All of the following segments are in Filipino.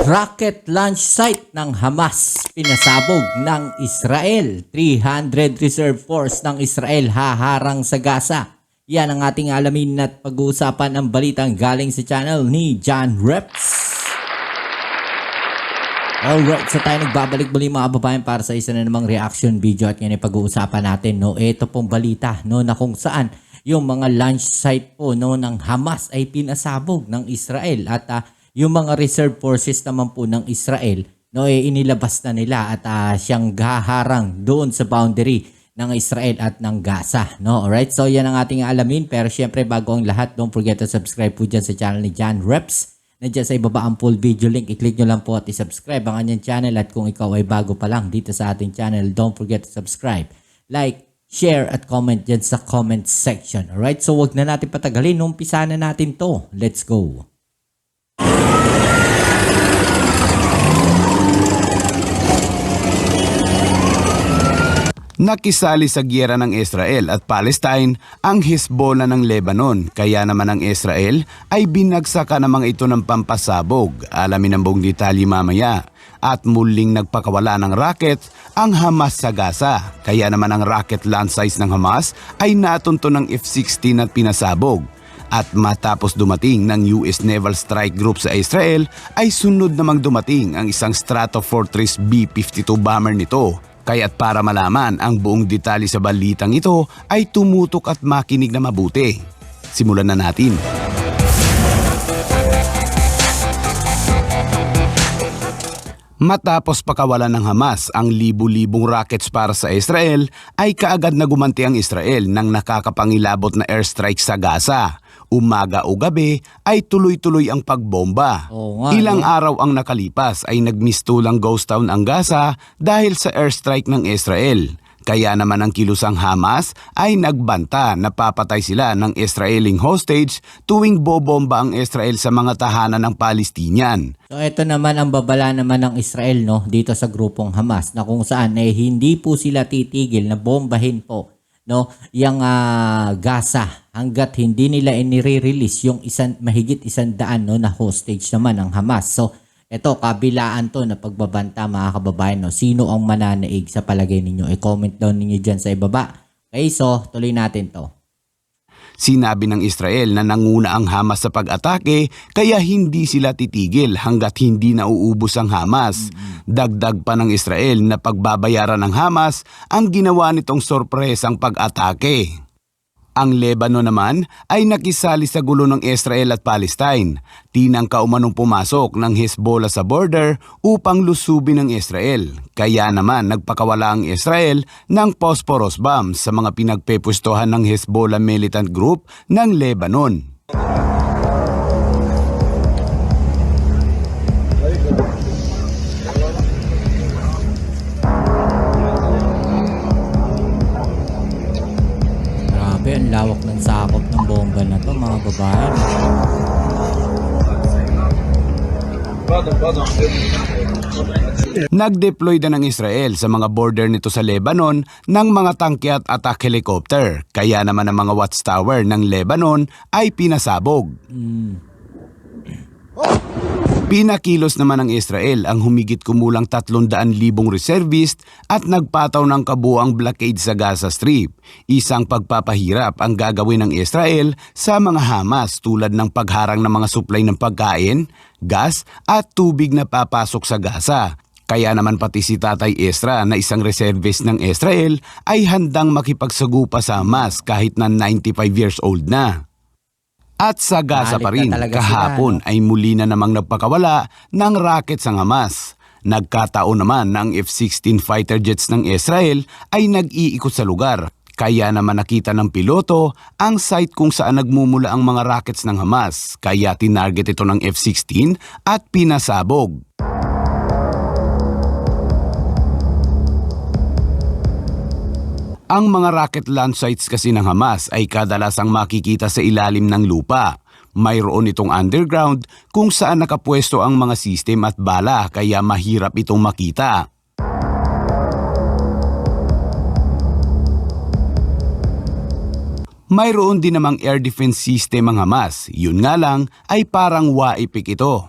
Rocket launch site ng Hamas pinasabog ng Israel. 300 reserve force ng Israel haharang sa Gaza. Yan ang ating alamin at pag-uusapan ang balitang galing sa channel ni John Reps. Alright, so tayo nagbabalik muli mga kababayan para sa isa na namang reaction video at yan ay pag-uusapan natin. No, ito pong balita no, na kung saan yung mga launch site po no, ng Hamas ay pinasabog ng Israel at yung mga reserve forces naman po ng Israel no, inilabas na nila at siyang gaharang doon sa boundary ng Israel at ng Gaza. No? Alright, so yan ang ating alamin. Pero syempre bago ang lahat, don't forget to subscribe po dyan sa channel ni John Reps. Nandiyan sa ibaba ang full video link. I-click nyo lang po at i-subscribe ang kanyang channel. At kung ikaw ay bago pa lang dito sa ating channel, don't forget to subscribe, like, share at comment dyan sa comment section. Alright, so wag na natin patagalin. Umpisa na natin to. Let's go. Nakisali sa giyera ng Israel at Palestine ang Hezbollah ng Lebanon, kaya naman ang Israel ay binagsakan ng mga ito ng pampasabog. Alamin ang buong detalye mamaya. At muling nagpakawala ng rocket ang Hamas sa Gaza, kaya naman ang rocket launch site ng Hamas ay natunto ng F-16 at pinasabog. At matapos dumating ng US Naval Strike Group sa Israel ay sunod namang dumating ang isang Stratofortress B-52 bomber nito. Kaya't para malaman ang buong detalye sa balitang ito ay tumutok at makinig na mabuti. Simulan na natin. Matapos pakawalan ng Hamas ang libu-libong rockets para sa Israel, ay kaagad na gumanti ang Israel ng nakakapangilabot na airstrike sa Gaza. Umaga o gabi ay tuloy-tuloy ang pagbomba. Ilang araw ang nakalipas ay nagmistulang ghost town ang Gaza dahil sa airstrike ng Israel. Kaya naman ang kilusang Hamas ay nagbanta na papatay sila ng Israeling hostage tuwing bobomba ang Israel sa mga tahanan ng Palestinian. So ito naman ang babala naman ng Israel no, dito sa grupong Hamas na kung saan hindi po sila titigil na bombahin po no, yung Gaza hanggat hindi nila inire-release yung mahigit 100 no, na hostage naman ng Hamas. So ito, kabilaan to na pagbabanta mga kababayan. No? Sino ang mananaig sa palagay ninyo? I-comment down ninyo dyan sa ibaba. Okay, so tuloy natin to. Sinabi ng Israel na nanguna ang Hamas sa pag-atake kaya hindi sila titigil hanggat hindi nauubos ang Hamas. Dagdag pa ng Israel na pagbabayaran ng Hamas ang ginawa nitong sorpresang pag-atake. Ang Lebanon naman ay nakisali sa gulo ng Israel at Palestine. Tinangka umanong pumasok ng Hezbollah sa border upang lusubin ng Israel. Kaya naman nagpakawala ang Israel ng phosphorus bombs sa mga pinagpepwestohan ng Hezbollah militant group ng Lebanon. Ang lawak ng sakop ng bomba na to mga babae. Nag-deploy din ng Israel sa mga border nito sa Lebanon ng mga tangke at attack helicopter. Kaya naman ang mga watchtower ng Lebanon ay pinasabog. Pinakilos naman ng Israel ang humigit kumulang 300,000 reservist at nagpataw ng kabuuang blockade sa Gaza Strip. Isang pagpapahirap ang gagawin ng Israel sa mga Hamas tulad ng pagharang ng mga supply ng pagkain, gas at tubig na papasok sa Gaza. Kaya naman pati si Tatay Ezra na isang reservist ng Israel ay handang makipagsagupa sa Hamas kahit na 95 years old na. At sa Gaza pa rin, kahapon ay muli na namang nagpakawala ng rockets ang Hamas. Nagkataon naman na ang F-16 fighter jets ng Israel ay nag-iikot sa lugar. Kaya naman nakita ng piloto ang site kung saan nagmumula ang mga rockets ng Hamas. Kaya tinarget ito ng F-16 at pinasabog. Ang mga rocket launch sites kasi ng Hamas ay kadalasang makikita sa ilalim ng lupa. Mayroon itong underground kung saan nakapwesto ang mga sistem at bala kaya mahirap itong makita. Mayroon din namang air defense system ang Hamas. Yun nga lang ay parang waipik ito.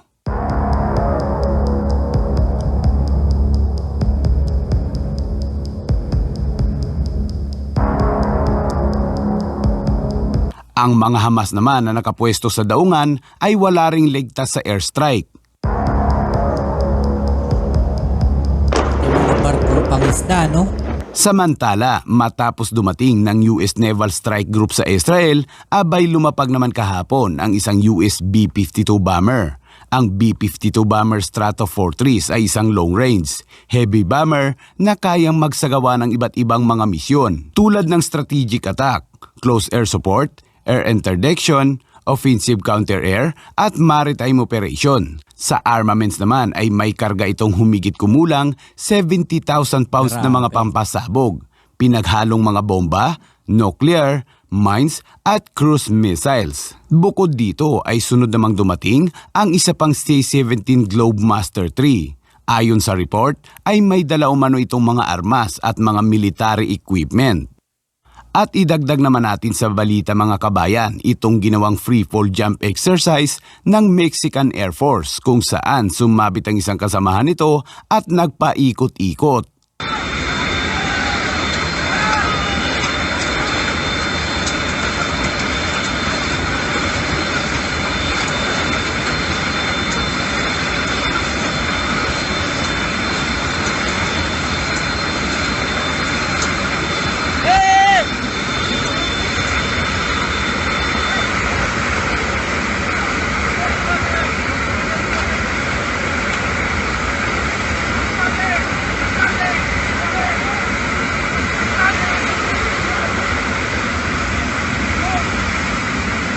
Ang mga Hamas naman na nakapwesto sa daungan ay wala ring ligtas sa airstrike. Yung mga barkong pangisda, no? Samantala, matapos dumating ng US Naval Strike Group sa Israel, abay lumapag naman kahapon ang isang US B-52 bomber. Ang B-52 bomber Stratofortress ay isang long-range, heavy bomber na kayang magsagawa ng iba't ibang mga misyon tulad ng strategic attack, close air support, air interdiction, offensive counter-air at maritime operation. Sa armaments naman ay may karga itong humigit kumulang 70,000 pounds na mga pampasabog, pinaghalong mga bomba, nuclear, mines at cruise missiles. Bukod dito ay sunod namang dumating ang isa pang C-17 Globemaster III. Ayon sa report ay may dala umano itong mga armas at mga military equipment. At idagdag naman natin sa balita mga kabayan itong ginawang free-fall jump exercise ng Mexican Air Force kung saan sumabit ang isang kasamahan nito at nagpaikot-ikot.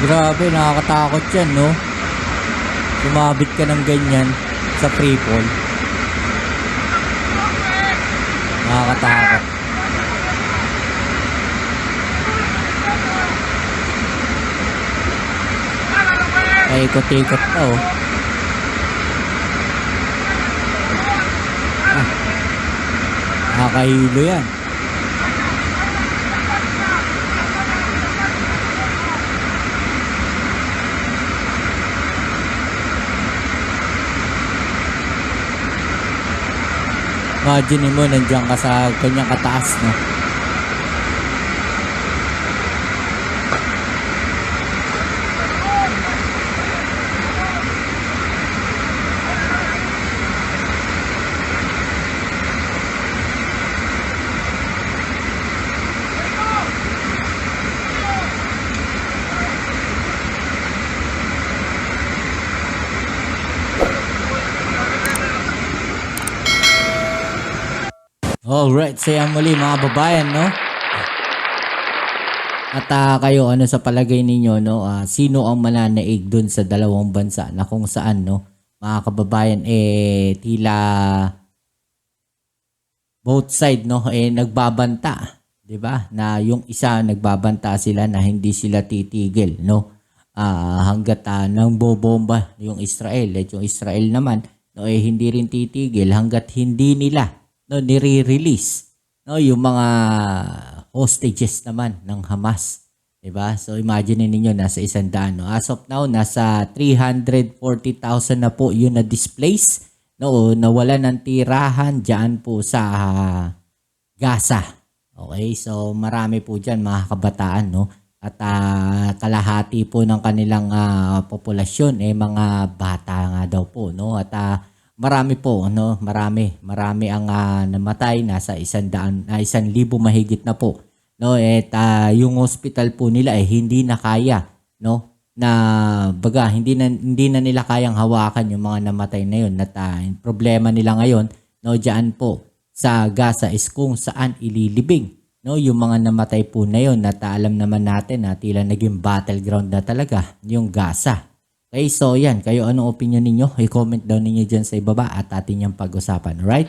Grabe, nakakatakot yan, no? Sumabit ka ng ganyan sa free fall. Nakakatakot. Paikot-ikot pa, oh. Nakakahilo yan. Imagine mo, nandiyan ka sa kanyang kataas, no? Alright, saya muli mga babayan, no? At kayo, ano sa palagay ninyo, no? Sino ang mananaig dun sa dalawang bansa na kung saan, no? Mga kababayan, tila both side, no? Nagbabanta, di ba? Na yung isa, nagbabanta sila na hindi sila titigil, no? Hanggat nang bobomba yung Israel. At yung Israel naman, no, hindi rin titigil hanggat hindi nila no, nire-release no, yung mga hostages naman ng Hamas. Diba? So imagine ninyo, nasa 100. No? As of now, nasa 340,000 na po yun na displaced. No? Nawala ng tirahan dyan po sa Gaza. Okay? So marami po dyan mga kabataan. No? At kalahati po ng kanilang populasyon mga bata nga daw po. No? At marami po, no? Marami ang namatay, nasa 100,000 mahigit na po. No, yung hospital po nila hindi na kaya, no? Na baga hindi na nila kayang hawakan yung mga namatay na yun. At problema nila ngayon, no, diyan po sa Gaza is kung saan ililibing, no, yung mga namatay po na yun. At alam naman natin na tila naging battleground na talaga yung Gaza. Okay, so yan. Kayo, anong opinion ninyo? I-comment down ninyo dyan sa ibaba at atin yung pag-usapan. Alright?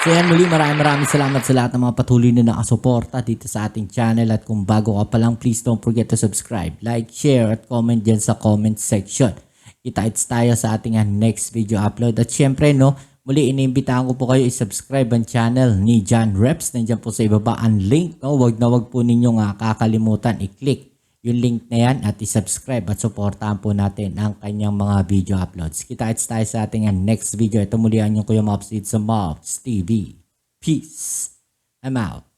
So yan, muli maraming salamat sa lahat ng mga patuloy na nakasuporta dito sa ating channel. At kung bago ka pa lang, please don't forget to subscribe, like, share, at comment dyan sa comment section. Kita-its tayo sa ating next video upload. At syempre, no, muli iniimbitahan ko po kayo i-subscribe ang channel ni John Reps. Nandiyan po sa ibaba ang link. No? Wag na wag po ninyong kakalimutan i-click yung link na yan at i-subscribe at supportahan po natin ang kanyang mga video uploads. Kita-its tayo sa ating next video. Ito muli ang inyong Kuya Mops dito sa Mops TV. Peace. I'm out.